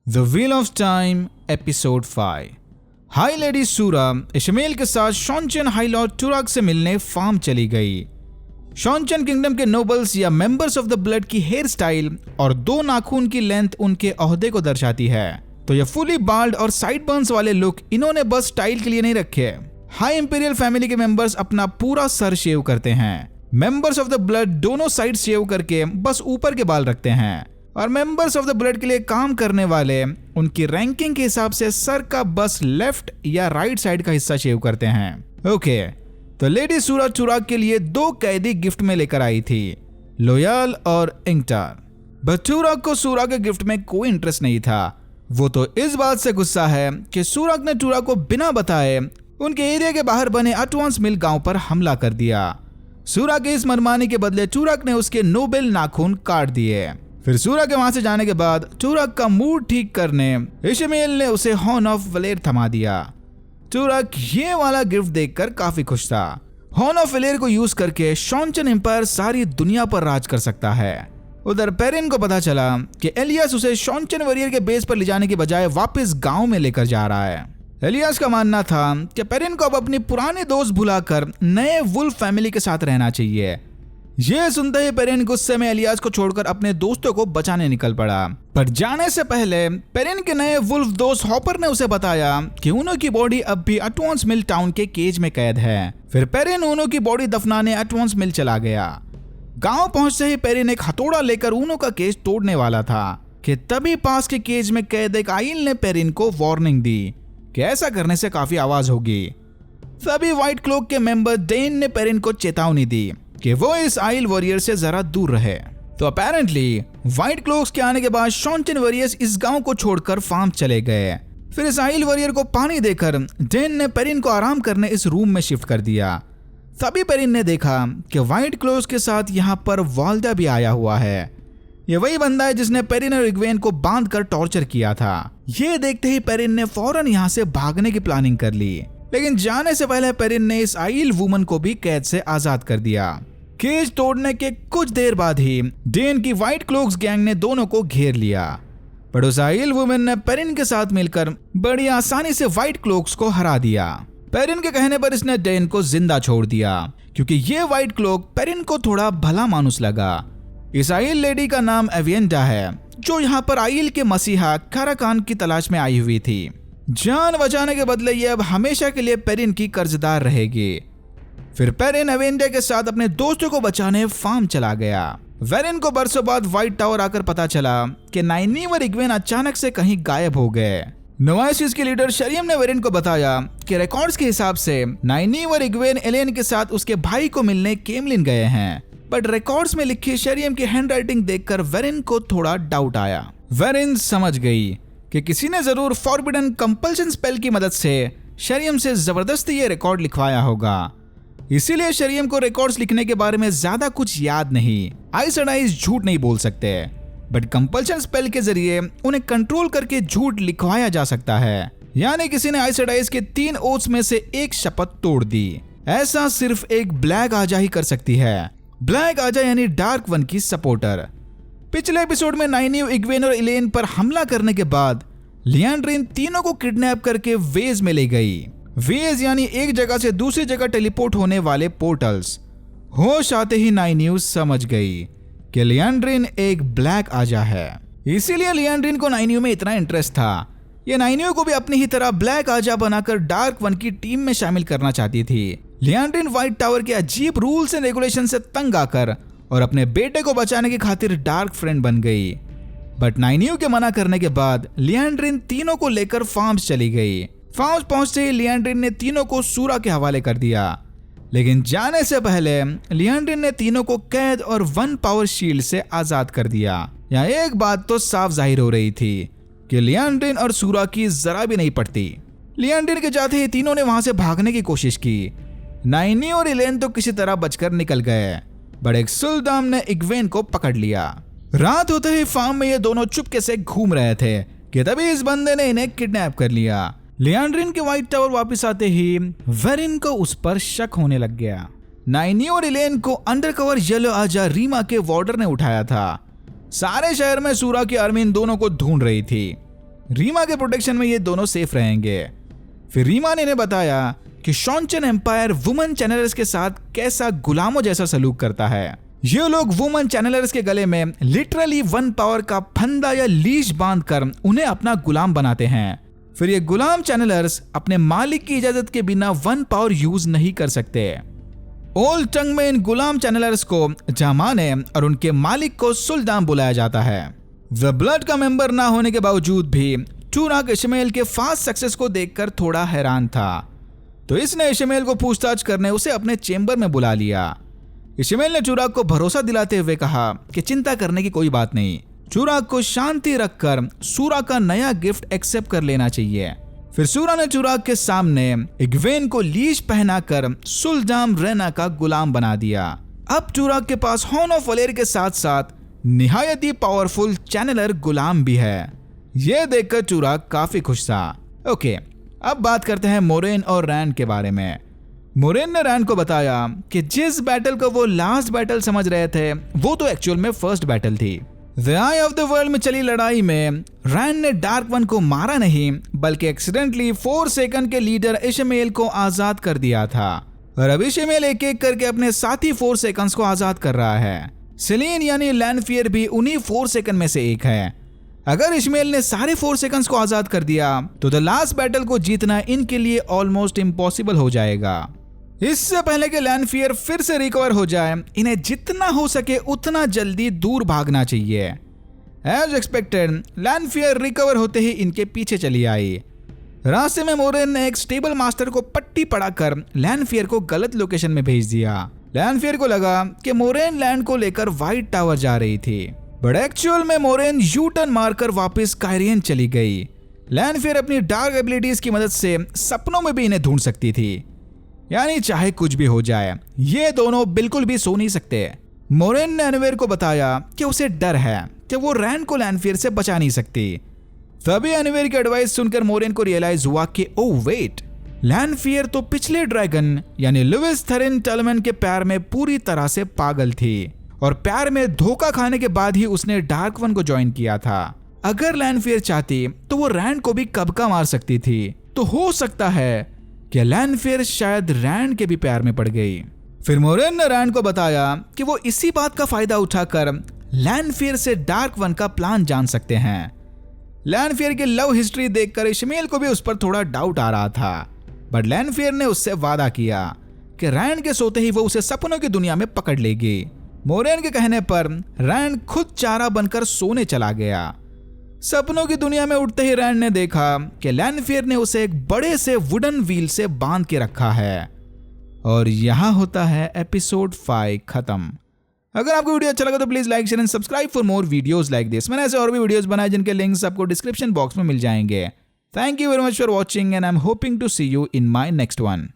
The wheel of time episode 5। High lady सूरा इशमेल के साथ शॉन्चन हाई लॉर्ड टूराक से मिलने फार्म चली गई। शॉन्चन किंगडम के नोबल्स या मेंबर्स ऑफ द ब्लड की हेयर स्टाइल और 2 नाखून की लेंथ उनके ओहदे को दर्शाती है। तो ये फुली बाल्ड और साइड बर्न्स वाले लुक इन्होंने बस स्टाइल के लिए नहीं रखे। हाई इंपीरियल फैमिली के मेंबर्स अपना पूरा सर शेव करते हैं। मेंबर्स ऑफ द ब्लड दोनों साइड शेव करके बस ऊपर के बाल रखते हैं और मेंबर्स ऑफ द ब्लड के लिए काम करने वाले उनकी रैंकिंग के हिसाब से सर का बस लेफ्ट या राइट साइड का हिस्सा शेव करते हैं। ओके, तो लेडी सूरा टूराक के लिए 2 कैदी गिफ्ट में लेकर आई थी, लोयल और इंगटार। बट टूराक को सूरा के गिफ्ट में कोई इंटरेस्ट नहीं था। वो तो इस बात से गुस्सा है कि सूराक ने टूराक को बिना बताए उनके एरिया के बाहर बने अटवांस मिल गांव पर हमला कर दिया। सूरा के इस मनमानी के बदले टूराक ने उसके नोबेल नाखून काट दिए। फिर सूरा के वहां से जाने के बाद टूराक का मूड ठीक करने इशमेल ने उसे हॉर्न ऑफ वलेर थमा दिया। टूराक ये वाला गिफ्ट देखकर काफी खुश था। हॉर्न ऑफ वलेर को यूज करके शॉन्चन एम्पायर सारी दुनिया पर राज कर सकता है। उधर पेरिन को पता चला कि एलियास उसे शॉन्चन वॉरियर के बेस पर ले जाने के बजाय वापस गांव में लेकर जा रहा है। एलियास का मानना था कि पेरिन को अब अपनी पुराने दोस्त भुलाकर नए वुल्फ फैमिली के साथ रहना चाहिए। यह सुनते ही पेरिन गुस्से में एलियास को छोड़कर अपने दोस्तों को बचाने निकल पड़ा। पर जाने से पहले पेरिन के नए वुल्फ दोस्त हॉपर ने उसे बताया कि उनो की बॉडी अब भी अटवांस मिल टाउन के केज में कैद है। फिर पेरिन उनो की बॉडी दफनाने अटवांस मिल चला गया। गांव पहुंचते ही पेरिन एक हथौड़ा लेकर उनो का केज तोड़ने वाला था कि तभी पास के केज में कैद एक आइल ने पेरिन को वार्निंग दी कि ऐसा करने से काफी आवाज होगी। तभी व्हाइट क्लोक के मेंबर डेन ने पेरिन को चेतावनी दी कि वो इस आइल वॉरियर से जरा दूर रहे। तो अपेरेंटली व्हाइट क्लोक्स के आने के बाद शॉन्चन वॉरियर्स इस गांव को छोड़कर फार्म चले गए। फिर इस आइल वॉरियर को पानी देकर डेन ने पेरिन को आराम करने इस रूम में शिफ्ट कर दिया। तभी पेरिन ने देखा कि व्हाइट क्लोक्स के साथ यहाँ पर वाल्डा भी आया हुआ है। ये वही बंदा है जिसने पेरिन और इग्वेन को बांध कर टॉर्चर किया था। ये देखते ही पेरिन ने फौरन यहाँ से भागने की प्लानिंग कर ली, लेकिन जाने से पहले पेरिन ने इस आइल वुमन को भी कैद से आजाद कर दिया। केज तोड़ने के कुछ देर बाद ही डेन की व्हाइट क्लोक्स गैंग ने दोनों को घेर लिया। पर उस आइल वुमन ने पेरिन के साथ मिलकर बड़ी आसानी से व्हाइट क्लोक्स को हरा दिया। पेरिन के कहने पर इसने डेन को जिंदा छोड़ दिया क्योंकि ये व्हाइट क्लोक पेरिन को थोड़ा भला मानुस लगा। इस आइल लेडी का नाम एवियंटा है, जो यहाँ पर आइल के मसीहा काराकान की तलाश में आई हुई थी। जान बचाने के बदले ये अब हमेशा के लिए पेरिन की कर्जदार रहेगी। फिर पेरिन एवेंडा के साथ अपने दोस्तों को बचाने फार्म चला गया। वेरिन को बरसों बाद व्हाइट टावर आकर पता चला कि नाइनीव और इग्वेन अचानक से कहीं गायब हो गए। नोवासिस के लीडर शरियम ने वेरिन को बताया कि रिकॉर्ड्स के हिसाब से नाइनीव और इग्वेन एलेन के साथ उसके भाई को मिलने केमलिन गए हैं। बट रिकॉर्ड्स में लिखी शरियम की हैंडराइटिंग देखकर वेरिन को थोड़ा डाउट आया। वेरिन समझ गई कि किसी ने जरूर फॉरबिडन कंपल्शन स्पेल की मदद से शरियम से जबरदस्ती ये रिकॉर्ड लिखवाया होगा। इसीलिए शरियम को रिकॉर्ड्स लिखने के बारे में ज्यादा कुछ याद नहीं। आइस एंड आइस झूठ नहीं बोल सकते, बट कंपल्शन स्पेल के जरिए उन्हें कंट्रोल करके झूठ लिखवाया जा सकता है। यानी किसी ने आइस एंड आइस के 3 ओथ्स में से एक शपथ तोड़ दी। ऐसा सिर्फ एक ब्लैक आजा ही कर सकती है। ब्लैक आजा यानी डार्क वन की सपोर्टर। पिछले एपिसोड में नाइनीव, इग्वेन और इलेन पर हमला करने के बाद लियांड्रिन तीनों को किडनैप करके वेज में ले गई। वेज यानी एक जगह से दूसरी जगह टेलीपोर्ट होने वाले पोर्टल्स। होश आते ही नाइनीव समझ गई कि लियांड्रिन एक ब्लैक आजा है। इसीलिए लियांड्रिन को नाइनीव में इतना इंटरेस्ट था। ये नाइनीव को भी अपनी ही तरह ब्लैक आजा बनाकर डार्क वन की टीम में शामिल करना चाहती थी। लियांड्रिन व्हाइट टावर के अजीब रूल्स एंड रेगुलेशन से तंग आकर और अपने बेटे को बचाने की खातिर डार्क फ्रेंड बन गई। बट नाइनीव के मना करने के बाद लियांड्रिन तीनों को लेकर फार्म्स चली गई। फार्म्स पहुंचते ही लियांड्रिन ने तीनों को सूरा के हवाले कर दिया, लेकिन जाने से पहले लियांड्रिन ने तीनों को कैद और 1 पावर शील्ड से आजाद कर दिया। यहाँ एक बात तो साफ जाहिर हो रही थी कि लियांड्रिन और सूरा की जरा भी नहीं पड़ती। लियांड्रिन के जाते ही तीनों ने वहां से भागने की कोशिश की। नाइनी और इलेन तो किसी तरह बचकर निकल गए, बट एक सुल्तान ने इग्वेन को पकड़ लिया। रात होते ही फार्म में ये दोनों चुपके से घूम रहे थे कि तभी इस बंदे ने इन्हें किडनैप कर लिया। लियांड्रिन के व्हाइट टावर वापस आते ही वेरिन को उस पर शक होने लग गया। नाइनी और इलेन को अंडरकवर येलो आजा रीमा के वार्डर ने उठाया था। सारे शहर में सूरा की आर्मी इन दोनों को ढूंढ रही थी। रीमा के प्रोटेक्शन में ये दोनों सेफ रहेंगे। फिर रीमा ने इन्हें बताया कि शॉन्चन एम्पायर वुमन चैनलर्स के साथ कैसा गुलामों जैसा सलूक करता है। ये लोग वुमन चैनलर्स के गले में लिटरली 1 पावर का फंदा या लीश बांधकर उन्हें अपना गुलाम बनाते हैं। फिर ये गुलाम चैनलर्स अपने मालिक की इजाजत के बिना 1 पावर यूज नहीं कर सकते। ओल्ड टंग में इन गुलाम चैनलर्स को जामाने और उनके मालिक को सुल्तान बुलाया जाता है। द ब्लड का मेंबर ना होने के बावजूद भी टूराक इशमाएल के फास्ट सक्सेस को देखकर थोड़ा हैरान था, तो इसने इशमाएल को पूछताछ करने उसे अपने चेंबर में बुला लिया। इशमाएल ने टूराक को भरोसा दिलाते हुए कहा कि चिंता करने की कोई बात नहीं, टूराक को शांति रखकर सूरा का नया गिफ्ट एक्सेप्ट कर लेना चाहिए। फिर सूरा ने टूराक के सामने इग्वेन को लीश पहनाकर सुल्तान रेना का गुलाम बना दिया। अब टूराक के पास हॉर्न ऑफ वलेर के साथ साथ निहायत ही पावरफुल चैनलर गुलाम भी है। यह देखकर टूराक काफी खुश था। ओके, अब बात करते हैं मोरेन और रैंड के बारे में। मोरेन ने रैंड को बताया कि जिस बैटल को वो लास्ट बैटल समझ रहे थे वो तो एक्चुअल में फर्स्ट बैटल थी। The I of the world में चली लड़ाई में रैंड ने डार्क वन को मारा नहीं, बल्कि एक्सीडेंटली 4 सेकंड के लीडर इशमाएल को आजाद कर दिया था। और अब इशमाएल एक एक करके अपने साथी 4 सेकंड्स को आजाद कर रहा है। सेलिन यानी लैंडफियर भी उन्हीं 4 सेकंड में से एक है। अगर इशमाएल ने सारे 4 सेकंड्स को आजाद कर दिया तो द लास्ट बैटल को जीतना इनके लिए ऑलमोस्ट इम्पॉसिबल हो जाएगा। इससे पहले कि लैंडफियर फिर से रिकवर हो जाए, इन्हें जितना हो सके उतना जल्दी दूर भागना चाहिए। एज एक्सपेक्टेड लैंडफियर रिकवर होते ही इनके पीछे चली आई। रास्ते में मोरेन ने एक स्टेबल मास्टर को पट्टी पड़ाकर लैंडफियर को गलत लोकेशन में भेज दिया। लैंडफियर को लगा कि मोरेन लैंड को लेकर व्हाइट टावर जा रही थी, बट एक्चुअल में मोरेन यू टर्न मारकर वापस कायरियन चली गई। लैंडफियर अपनी डार्क एबिलिटीज की मदद से सपनों में भी इन्हें ढूंढ सकती थी, यानी चाहे कुछ भी हो जाए ये दोनों बिल्कुल भी सो नहीं सकते। मोरेन ने एनवेर को बताया कि उसे डर है कि वो रैंड को लैंडफियर से बचा नहीं सकती। तभी एनवेर की एडवाइस सुनकर मोरेन को रियलाइज हुआ कि ओ वेट, लैंडफियर तो पिछले ड्रैगन यानी लुइस थेरिन टलमन के प्यार में पूरी तरह से पागल थी, और प्यार में धोखा खाने के बाद ही उसने डार्क वन को ज्वाइन किया था। अगर लैंडफियर चाहती तो वो रैंड को भी कब का मार सकती थी। तो हो सकता है कि लैंडफियर शायद रैंड के भी प्यार में पड़ गई। फिर मोरेन ने रैंड को बताया कि वो इसी बात का फायदा उठाकर लैंडफियर से डार्क वन का प्लान जान सकते हैं। लैंडफियर की लव हिस्ट्री देखकर इशमाएल को भी उस पर थोड़ा डाउट आ रहा था, बट लैंडफियर ने उससे वादा किया कि रैंड के सोते ही वो उसे सपनों की दुनिया में पकड़ लेगी। मोरेन के कहने पर रैंड खुद चारा बनकर सोने चला गया। सपनों की दुनिया में उठते ही रैंड ने देखा कि लैंडफियर ने उसे एक बड़े से वुडन व्हील से बांध के रखा है। और यहां होता है एपिसोड 5 खत्म। अगर आपको वीडियो अच्छा लगा तो please like share and subscribe for more videos like this. मैंने ऐसे और भी वीडियोस बनाए जिनके लिंक्स आपको डिस्क्रिप्शन बॉक्स में मिल जाएंगे। Thank you very much for watching and I am hoping to see you in my next one.